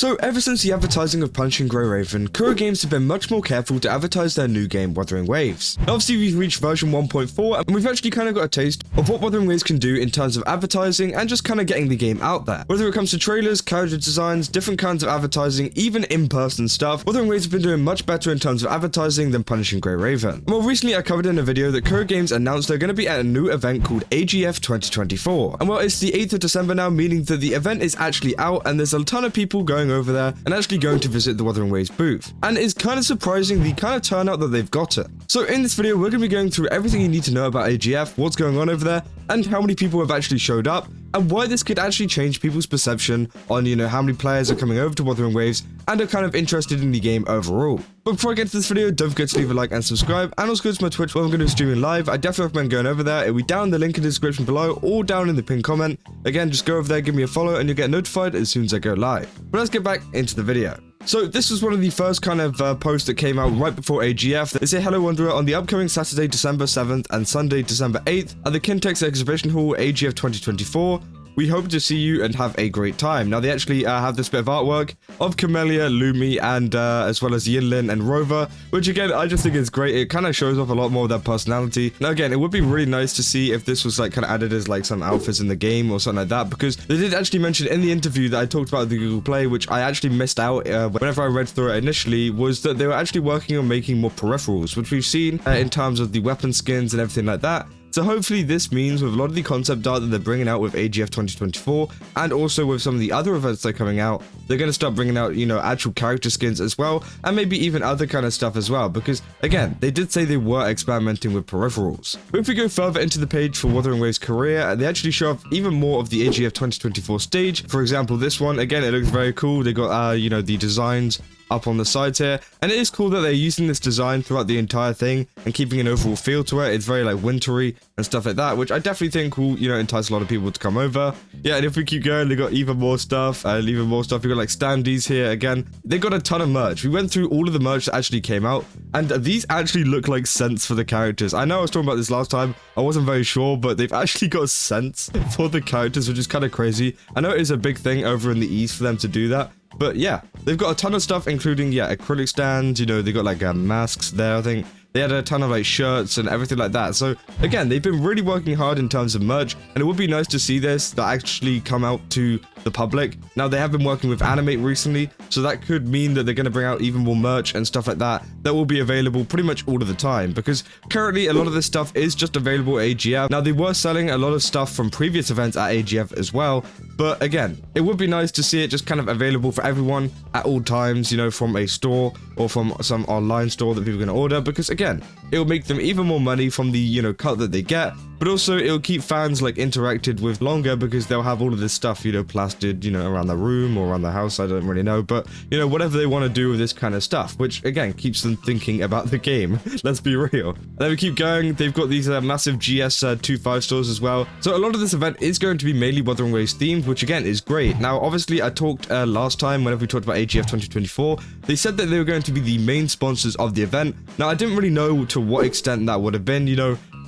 So ever since the advertising of Punishing Grey Raven, Kuro Games have been much more careful to advertise their new game Wuthering Waves. Now, obviously we've reached version 1.4 and we've actually kind of got a taste of what Wuthering Waves can do in terms of advertising and just kind of getting the game out there. Whether it comes to trailers, character designs, different kinds of advertising, even in-person stuff, Wuthering Waves have been doing much better in terms of advertising than Punishing Grey Raven. More recently I covered in a video that Kuro Games announced they're going to be at a new event called AGF 2024. And well, it's the 8th of December now, meaning that the event is actually out and there's a ton of people going over there and actually going to visit the Wuthering Waves booth. And it's kind of surprising the kind of turnout that they've gotten. So in this video, we're going to be going through everything you need to know about AGF, what's going on over there, and how many people have actually showed up, and why this could actually change people's perception on, how many players are coming over to Wuthering Waves and are kind of interested in the game overall. But before I get to this video, don't forget to leave a like and subscribe, and also go to my Twitch where I'm going to be streaming live. I definitely recommend going over there. It'll be down in the link in the description below or down in the pinned comment. Again, just go over there, give me a follow, and you'll get notified as soon as I go live. But let's get back into the video. So this was one of the first kind of posts that came out right before AGF. They say, hello Wanderer, on the upcoming Saturday, December 7th and Sunday, December 8th at the Kintex Exhibition Hall, AGF 2024. We hope to see you and have a great time. Now, they actually have this bit of artwork of Camellya, Lumi, and as well as Yinlin and Rover, which again, I just think is great. It kind of shows off a lot more of their personality. Now, again, it would be really nice to see if this was like kind of added as like some outfits in the game or something like that, because they did actually mention in the interview that I talked about the Google Play, which I actually missed out whenever I read through it initially, was that they were actually working on making more peripherals, which we've seen in terms of the weapon skins and everything like that. So hopefully this means with a lot of the concept art that they're bringing out with AGF 2024 and also with some of the other events that are coming out, they're going to start bringing out, actual character skins as well, and maybe even other kind of stuff as well, because again, they did say they were experimenting with peripherals. But if we go further into the page for Wuthering Waves career, they actually show off even more of the AGF 2024 stage. For example, this one, again, it looks very cool. They got, the designs up on the sides here, and it is cool that they're using this design throughout the entire thing and keeping an overall feel to it. It's very like wintry and stuff like that, which I definitely think will entice a lot of people to come over. Yeah, and if we keep going, they got even more stuff. We got like standees here. Again, they got a ton of merch. We went through all of the merch that actually came out, and these actually look like scents for the characters. I know I was talking about this last time, I wasn't very sure, but they've actually got scents for the characters, which is kind of crazy. I know it is a big thing over in the East for them to do that, but yeah, they've got a ton of stuff, including, acrylic stands, they got like masks there, I think. They had a ton of like shirts and everything like that. So again, they've been really working hard in terms of merch, and it would be nice to see this that actually come out to the public. Now, they have been working with Animate recently, so that could mean that they're going to bring out even more merch and stuff like that that will be available pretty much all of the time, because currently a lot of this stuff is just available at AGF. Now, they were selling a lot of stuff from previous events at AGF as well, but again, it would be nice to see it just kind of available for everyone at all times, from a store or from some online store that people can order, because again, it will make them even more money from the, cut that they get, but also it will keep fans like interacted with longer, because they'll have all of this stuff, plastered, around the room or around the house. I don't really know, but whatever they want to do with this kind of stuff, which again keeps them thinking about the game. Let's be real. Then we keep going. They've got these massive GS25 stores as well. So a lot of this event is going to be mainly Wuthering Waves themed, which again is great. Now, obviously, I talked last time whenever we talked about AGF 2024. They said that they were going to be the main sponsors of the event. Now, I didn't really know to what extent that would have been.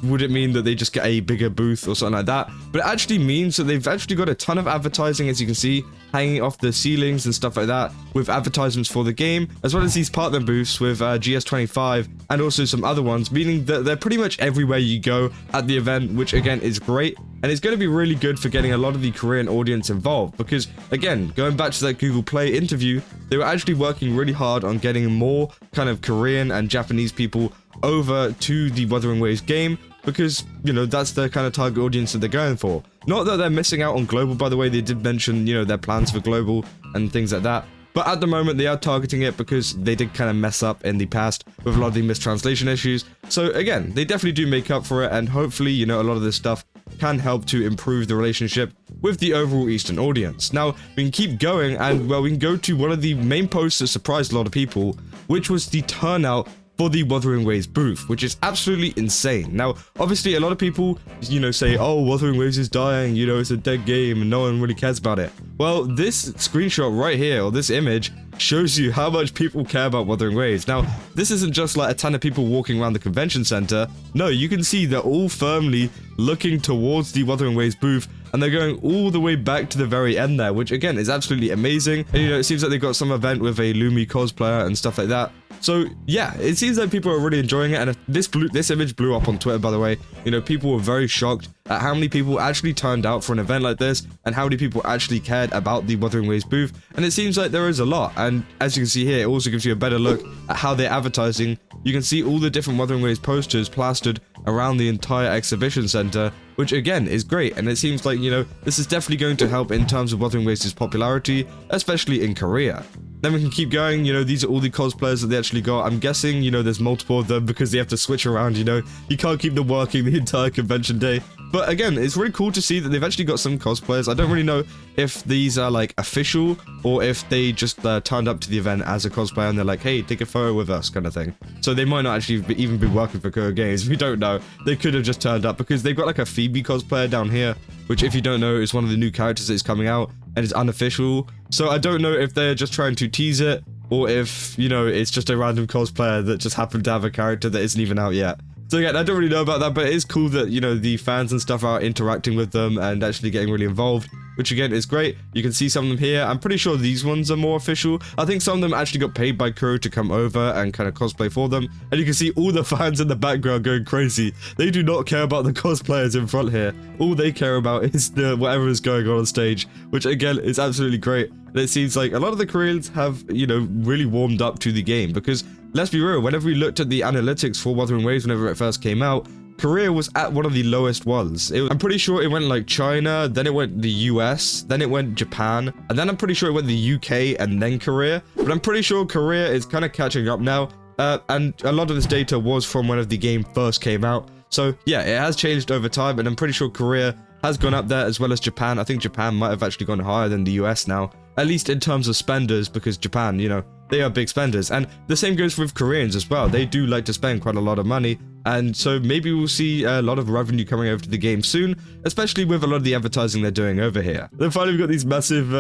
Would it mean that they just get a bigger booth or something like that? But it actually means that they've actually got a ton of advertising, as you can see, hanging off the ceilings and stuff like that, with advertisements for the game, as well as these partner booths with GS25 and also some other ones, meaning that they're pretty much everywhere you go at the event, which again is great. And it's going to be really good for getting a lot of the Korean audience involved, because again, going back to that Google Play interview, they were actually working really hard on getting more kind of Korean and Japanese people over to the Wuthering Waves game, because, that's the kind of target audience that they're going for. Not that they're missing out on global, by the way. They did mention, their plans for global and things like that. But at the moment, they are targeting it because they did kind of mess up in the past with a lot of the mistranslation issues. So again, they definitely do make up for it, and hopefully, a lot of this stuff can help to improve the relationship with the overall Eastern audience. Now, we can keep going, and well, we can go to one of the main posts that surprised a lot of people, which was the turnout for the Wuthering Waves booth, which is absolutely insane. Now, obviously, a lot of people, say, oh, Wuthering Waves is dying, it's a dead game and no one really cares about it. Well, this screenshot right here, or this image, shows you how much people care about Wuthering Waves. Now, this isn't just like a ton of people walking around the convention center. No, you can see they're all firmly looking towards the Wuthering Waves booth, and they're going all the way back to the very end there, which again is absolutely amazing. And, you know, it seems like they've got some event with a Lumi cosplayer and stuff like that. So yeah, it seems like people are really enjoying it, and this image blew up on Twitter, by the way. You know, people were very shocked at how many people actually turned out for an event like this, and how many people actually cared about the Wuthering Waves booth, and it seems like there is a lot. And as you can see here, it also gives you a better look at how they're advertising. You can see all the different Wuthering Waves posters plastered around the entire exhibition center, which again is great, and it seems like, you know, this is definitely going to help in terms of Wuthering Waves' popularity, especially in Korea. Then we can keep going. You know, these are all the cosplayers that they actually got. I'm guessing, you know, there's multiple of them because they have to switch around, you know. You can't keep them working the entire convention day. But again, it's really cool to see that they've actually got some cosplayers. I don't really know if these are like official or if they just turned up to the event as a cosplayer and they're like, hey, take a photo with us kind of thing. So they might not actually even be working for Kuro Games. We don't know. They could have just turned up because they've got like a Phoebe cosplayer down here, which if you don't know is one of the new characters that is coming out and it's unofficial. So I don't know if they're just trying to tease it or if, you know, it's just a random cosplayer that just happened to have a character that isn't even out yet. So again, I don't really know about that, but it is cool that, you know, the fans and stuff are interacting with them and actually getting really involved, which again is great. You can see some of them here. I'm pretty sure these ones are more official. I think some of them actually got paid by Kuro to come over and kind of cosplay for them. And you can see all the fans in the background going crazy. They do not care about the cosplayers in front here. All they care about is whatever is going on stage, which again is absolutely great. And it seems like a lot of the Koreans have, you know, really warmed up to the game because, let's be real, whenever we looked at the analytics for Wuthering Waves whenever it first came out, Korea was at one of the lowest ones. I'm pretty sure it went like China, then it went the US, then it went Japan, and then I'm pretty sure it went the UK and then Korea. But I'm pretty sure Korea is kind of catching up now, and a lot of this data was from when the game first came out. So yeah, it has changed over time, and I'm pretty sure Korea has gone up there as well as Japan. I think Japan might have actually gone higher than the US now, at least in terms of spenders, because Japan, you know, they are big spenders. And the same goes with Koreans as well. They do like to spend quite a lot of money. And so maybe we'll see a lot of revenue coming over to the game soon, especially with a lot of the advertising they're doing over here. Then finally, we've got these massive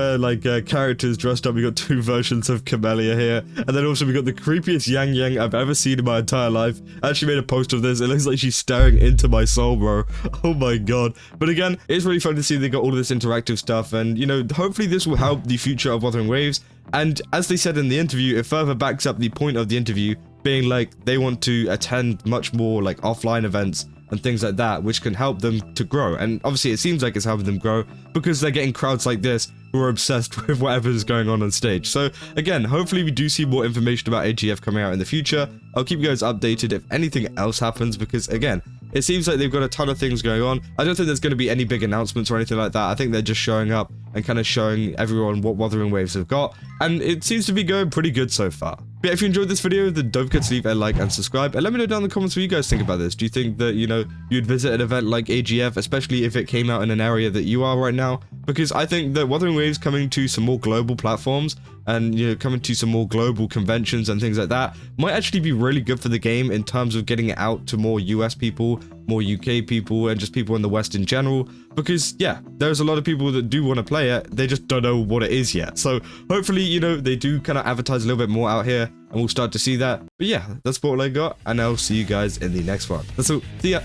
characters dressed up. We've got two versions of Camellya here. And then also we've got the creepiest Yang Yang I've ever seen in my entire life. I actually made a post of this. It looks like she's staring into my soul, bro. Oh my god. But again, it's really fun to see they got all of this interactive stuff. And, you know, hopefully this will help the future of Wuthering Waves. And as they said in the interview, it further backs up the point of the interview, being like they want to attend much more like offline events and things like that, which can help them to grow. And obviously it seems like it's helping them grow because they're getting crowds like this who are obsessed with whatever is going on stage. So again, hopefully we do see more information about AGF coming out in the future. I'll keep you guys updated if anything else happens, because again, it seems like they've got a ton of things going on. I don't think there's going to be any big announcements or anything like that. I think they're just showing up and kind of showing everyone what Wuthering Waves have got. And it seems to be going pretty good so far. But yeah, if you enjoyed this video, then don't forget to leave a like and subscribe. And let me know down in the comments what you guys think about this. Do you think that, you know, you'd visit an event like AGF, especially if it came out in an area that you are right now? Because I think that Wuthering Waves coming to some more global platforms and, you know, coming to some more global conventions and things like that might actually be really good for the game in terms of getting it out to more US people, more UK people, and just people in the West in general. Because yeah, there's a lot of people that do want to play it, they just don't know what it is yet. So hopefully, you know, they do kind of advertise a little bit more out here and we'll start to see that. But yeah, that's all I got, and I'll see you guys in the next one. That's all. See ya.